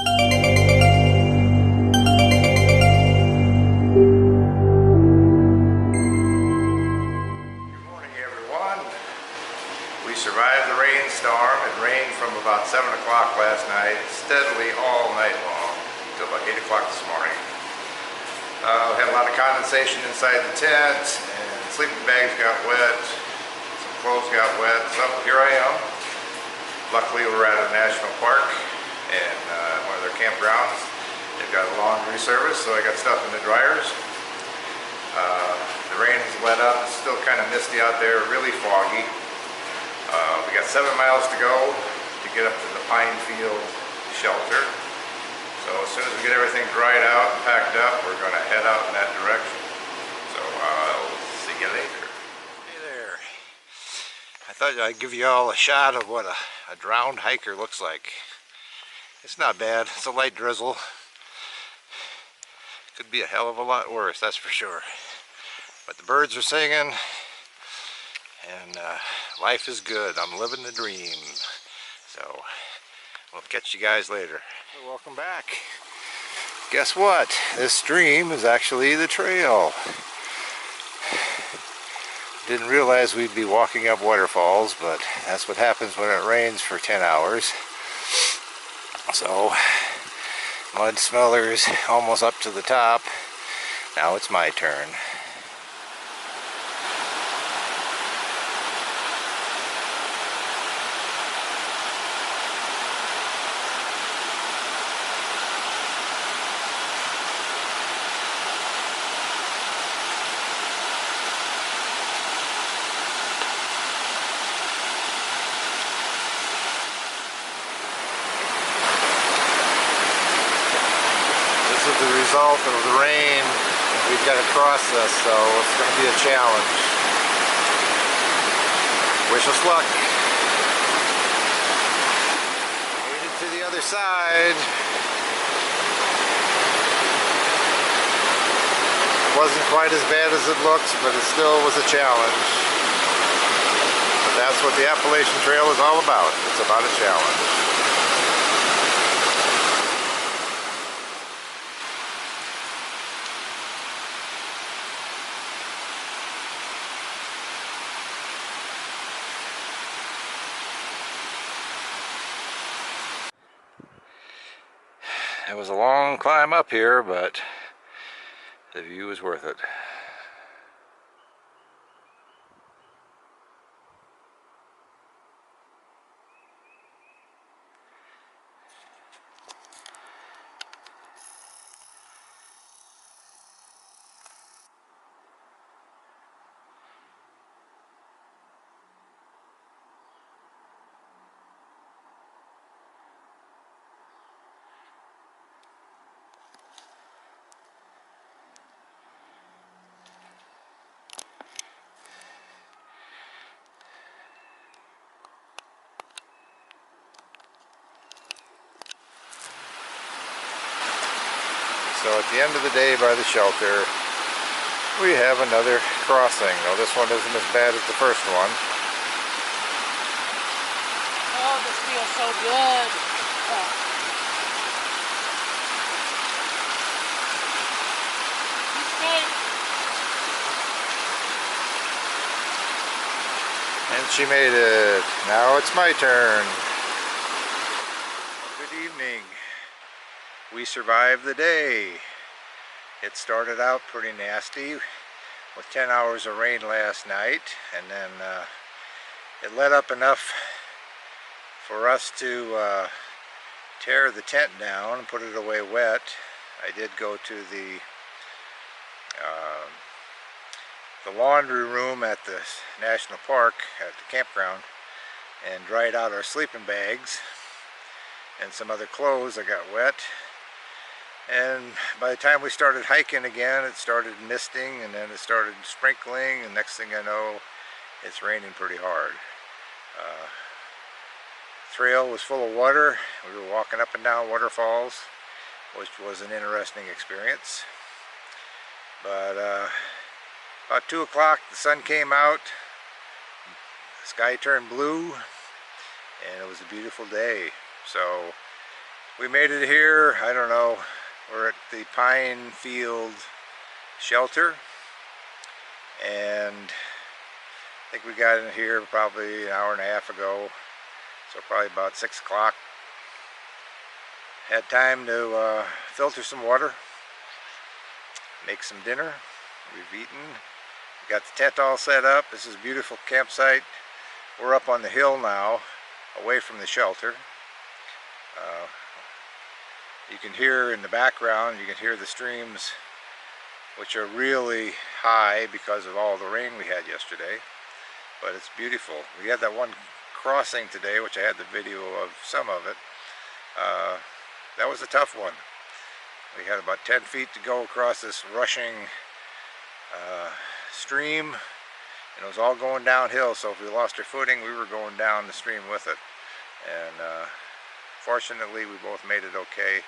We survived the rainstorm. It rained from about 7 o'clock last night, steadily all night long, until about 8 o'clock this morning. We had a lot of condensation inside the tent, and sleeping bags got wet, some clothes got wet, so here I am. Luckily we're at a national park, and one of their campgrounds. They've got a laundry service, so I got stuff in the dryers. The rain has let up, it's still kind of misty out there, really foggy. We got 7 miles to go to get up to the Pine Field shelter. So as soon as we get everything dried out and packed up, we're going to head out in that direction. So I'll see you later. Hey there. I thought I'd give you all a shot of what a drowned hiker looks like. It's not bad. It's a light drizzle. Could be a hell of a lot worse, that's for sure. But the birds are singing. And life is good. I'm living the dream. So we'll catch you guys later. Welcome back. Guess what? This stream is actually the trail. Didn't realize we'd be walking up waterfalls, but that's what happens when it rains for 10 hours. So mud smellers almost up to the top. Now it's my turn. The result of the rain. We've got to cross this, so it's going to be a challenge. Wish us luck. Made it to the other side. It wasn't quite as bad as it looked, but it still was a challenge. But that's what the Appalachian Trail is all about. It's about a challenge. It was a long climb up here, but the view is worth it. So at the end of the day by the shelter, we have another crossing. Now this one isn't as bad as the first one. Oh, this feels so good. And she made it. Now it's my turn. Good evening. We survived the day. It started out pretty nasty with 10 hours of rain last night, and then it let up enough for us to tear the tent down and put it away wet. I did go to the laundry room at the national park at the campground and dried out our sleeping bags and some other clothes that got wet. And by the time we started hiking again, it started misting, and then it started sprinkling, and next thing I know, it's raining pretty hard. Trail was full of water. We were walking up and down waterfalls, which was an interesting experience. But about 2 o'clock, the sun came out, the sky turned blue, and it was a beautiful day. So We made it here. I don't know. We're at the Pine Field Shelter, and I think we got in here probably an hour and a half ago, so probably about 6 o'clock. Had time to filter some water, make some dinner. We've eaten. We got the tent all set up. This is a beautiful campsite. We're up on the hill now, away from the shelter. You can hear in the background, you can hear the streams, which are really high because of all the rain we had yesterday. But it's beautiful. We had that one crossing today, which I had the video of some of it. That was a tough one. We had about 10 feet to go across this rushing stream, and it was all going downhill, so if we lost our footing, we were going down the stream with it. And fortunately, we both made it okay.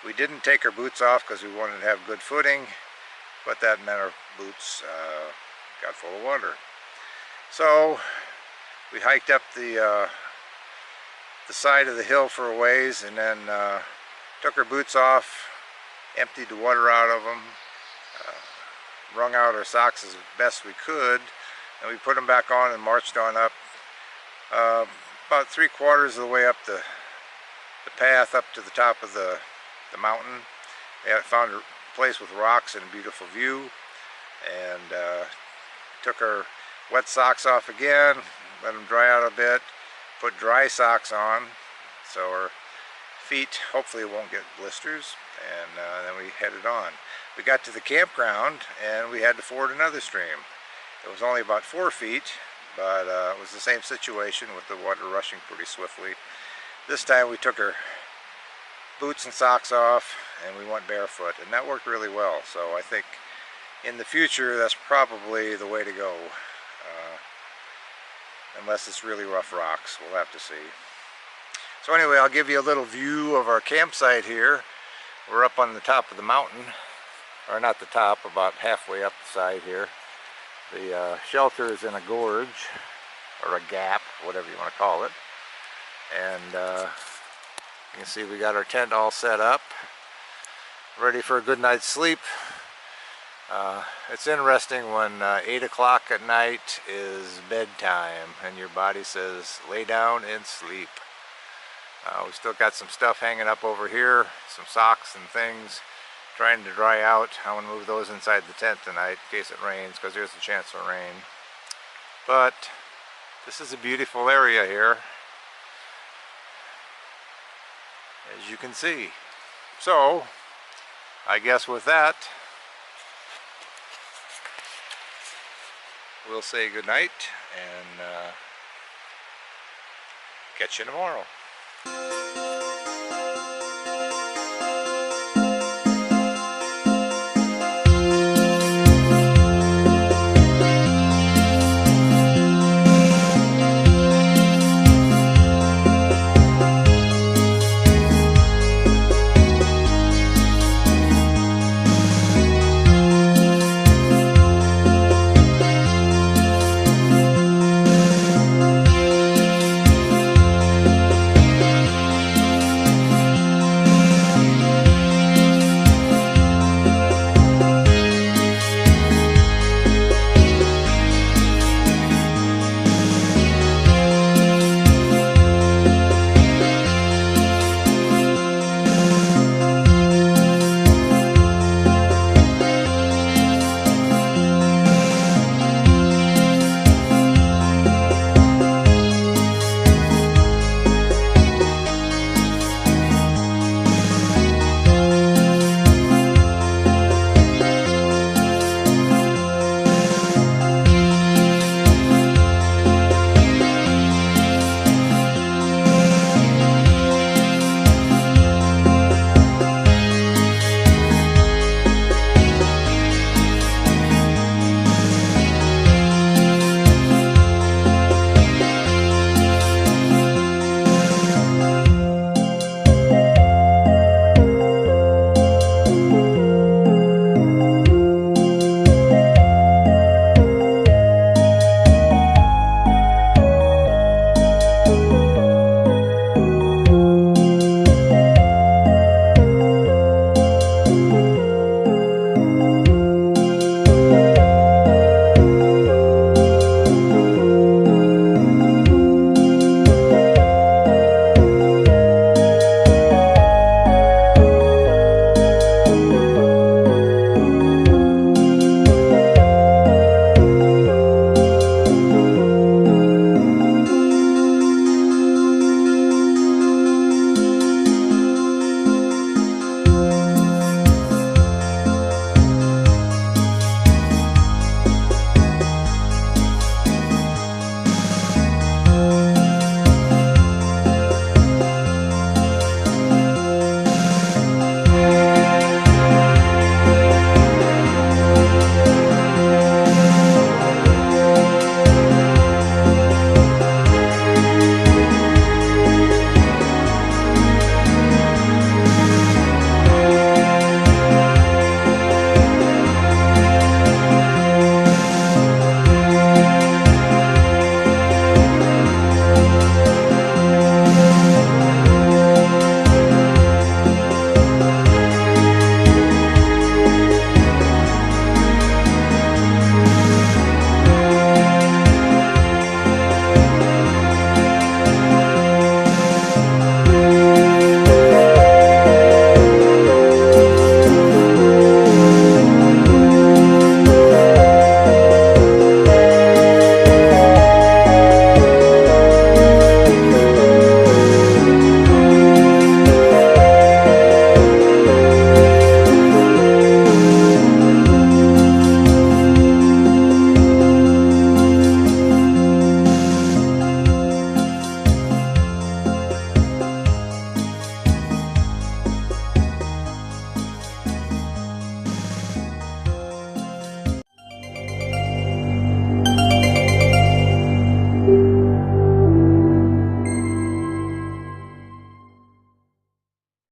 We didn't take our boots off because we wanted to have good footing, but that meant our boots got full of water. So we hiked up the side of the hill for a ways, and then took our boots off, emptied the water out of them, wrung out our socks as best we could, and we put them back on and marched on up. About 3/4 of the way up the path up to the top of the mountain. We found a place with rocks and a beautiful view, and took our wet socks off again, let them dry out a bit, put dry socks on so our feet hopefully won't get blisters, and then we headed on. We got to the campground and we had to ford another stream. It was only about 4 feet, but it was the same situation with the water rushing pretty swiftly. This time we took our boots and socks off and we went barefoot, and that worked really well. So I think in the future that's probably the way to go, unless it's really rough rocks. We'll have to see. So anyway, I'll give you a little view of our campsite here. We're up on the top of the mountain, or not the top, about halfway up the side here. The shelter is in a gorge, or a gap, whatever you want to call it. And you can see we got our tent all set up, ready for a good night's sleep. It's interesting when 8 o'clock at night is bedtime and your body says lay down and sleep. We still got some stuff hanging up over here, some socks and things trying to dry out. I want to move those inside the tent tonight in case it rains, because there's a chance of rain. But this is a beautiful area here, as you can see. So I guess with that, we'll say good night and catch you tomorrow.